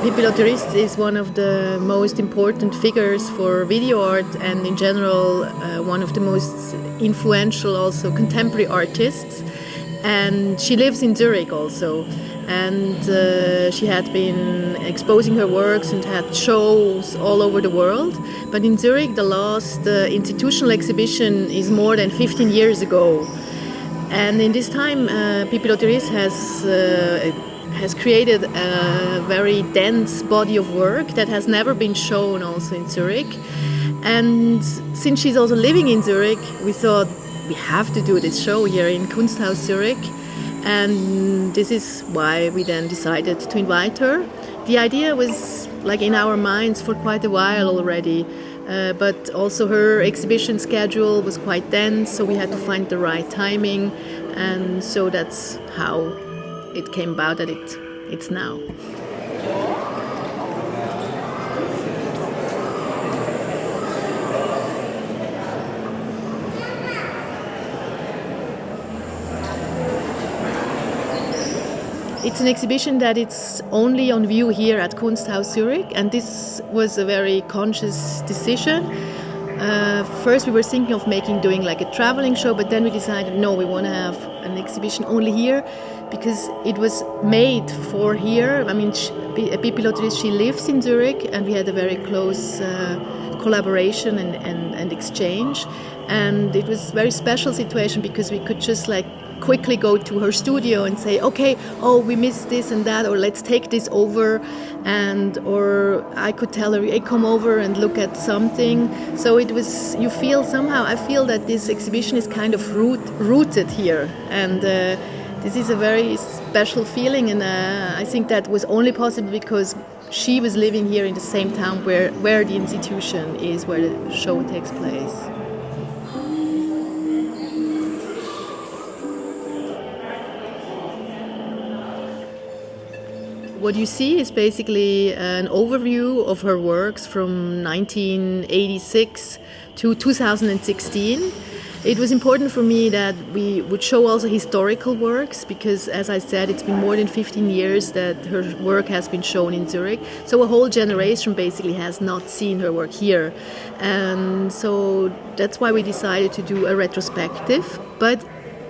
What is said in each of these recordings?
Pipilotti Rist is one of the most important figures for video art and in general one of the most influential also contemporary artists. And she lives in Zurich also. And she had been exposing her works and had shows all over the world. But in Zurich, the last institutional exhibition is more than 15 years ago. And in this time, Pipilotti Rist has created a very dense body of work that has never been shown also in Zurich. And since she's also living in Zurich, we thought we have to do this show here in Kunsthaus Zürich. And this is why we then decided to invite her. The idea was like in our minds for quite a while already, but also her exhibition schedule was quite dense, so we had to find the right timing, and so that's how it came about that it's now. It's an exhibition that it's only on view here at Kunsthaus Zürich, and this was a very conscious decision. First we were thinking of doing like a traveling show, but then we decided no, we want to have an exhibition only here because it was made for here. I mean, Pipilotti Rist, she lives in Zurich, and we had a very close collaboration and exchange, and it was a very special situation because we could just like quickly go to her studio and say, okay, oh, we missed this and that, or let's take this over, or I could tell her, hey, come over and look at something. So it was, I feel that this exhibition is kind of rooted here, and this is a very special feeling, and I think that was only possible because she was living here in the same town where the institution is, where the show takes place. What you see is basically an overview of her works from 1986 to 2016. It was important for me that we would show also historical works because, as I said, it's been more than 15 years that her work has been shown in Zurich. So a whole generation basically has not seen her work here. And so that's why we decided to do a retrospective. But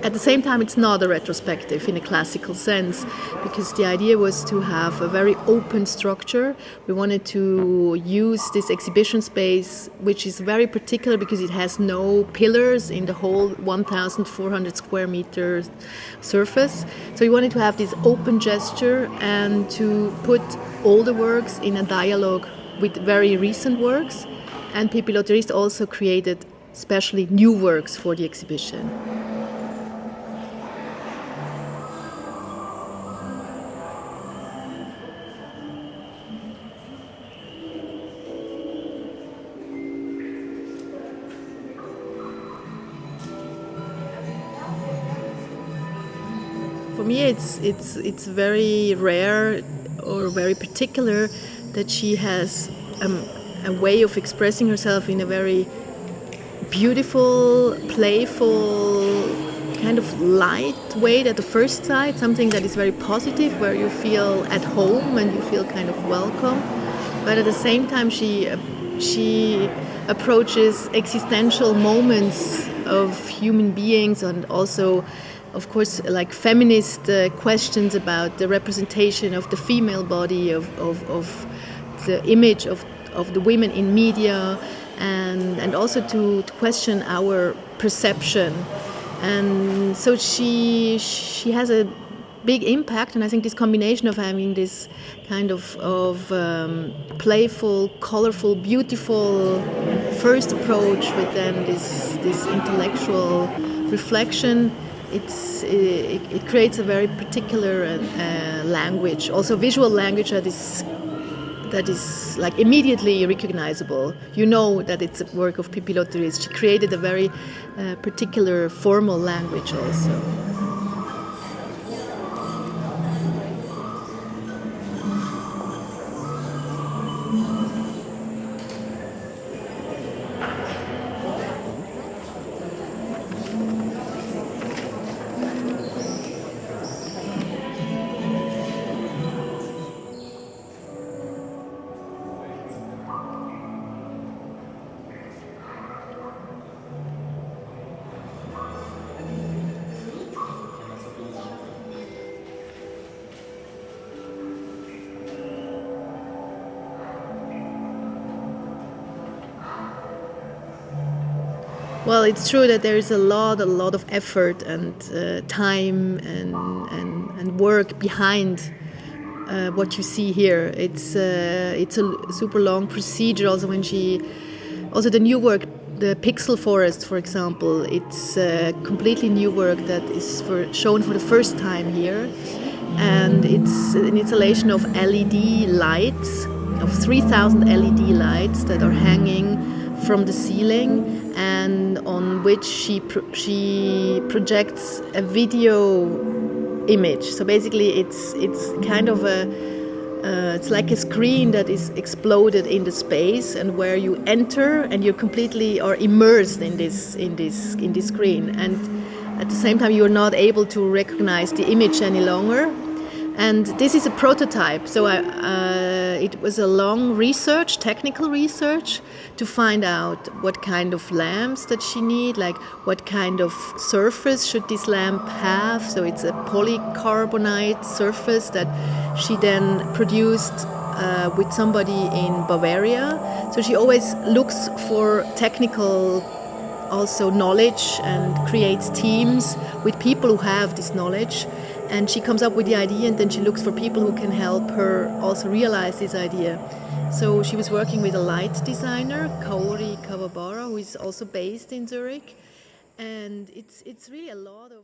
at the same time, it's not a retrospective in a classical sense, because the idea was to have a very open structure. We wanted to use this exhibition space, which is very particular because it has no pillars in the whole 1,400 square meter surface. So we wanted to have this open gesture and to put all the works in a dialogue with very recent works. And Pipilotti Rist also created especially new works for the exhibition. For me, it's very rare or very particular that she has a way of expressing herself in a very beautiful, playful, kind of light way at the first sight, something that is very positive, where you feel at home and you feel kind of welcome. But at the same time, she approaches existential moments of human beings, and also, of course, like feminist questions about the representation of the female body, of the image of the women in media, and also to question our perception. And so she has a big impact, and I think this combination of having this kind of playful, colorful, beautiful first approach with then this intellectual reflection, it creates a very particular language, also visual language that is like immediately recognizable. You know that it's a work of Pipilotti Rist. She created a very particular formal language also. Well, it's true that there is a lot of effort and time and work behind what you see here. It's a super long procedure. Also the new work, the Pixelforest, for example, it's completely new work that is shown for the first time here, and it's an installation of LED lights, of 3,000 LED lights that are hanging from the ceiling, and on which she projects a video image. So basically, it's kind of it's like a screen that is exploded in the space, and where you enter and you completely are immersed in this screen, and at the same time you're not able to recognize the image any longer. And this is a prototype, so it was a long research, technical research, to find out what kind of lamps that she need, like what kind of surface should this lamp have. So it's a polycarbonate surface that she then produced with somebody in Bavaria. So she always looks for technical also knowledge and creates teams with people who have this knowledge. And she comes up with the idea, and then she looks for people who can help her also realize this idea. So she was working with a light designer, Kaori Kawabara, who is also based in Zurich. And it's really a lot of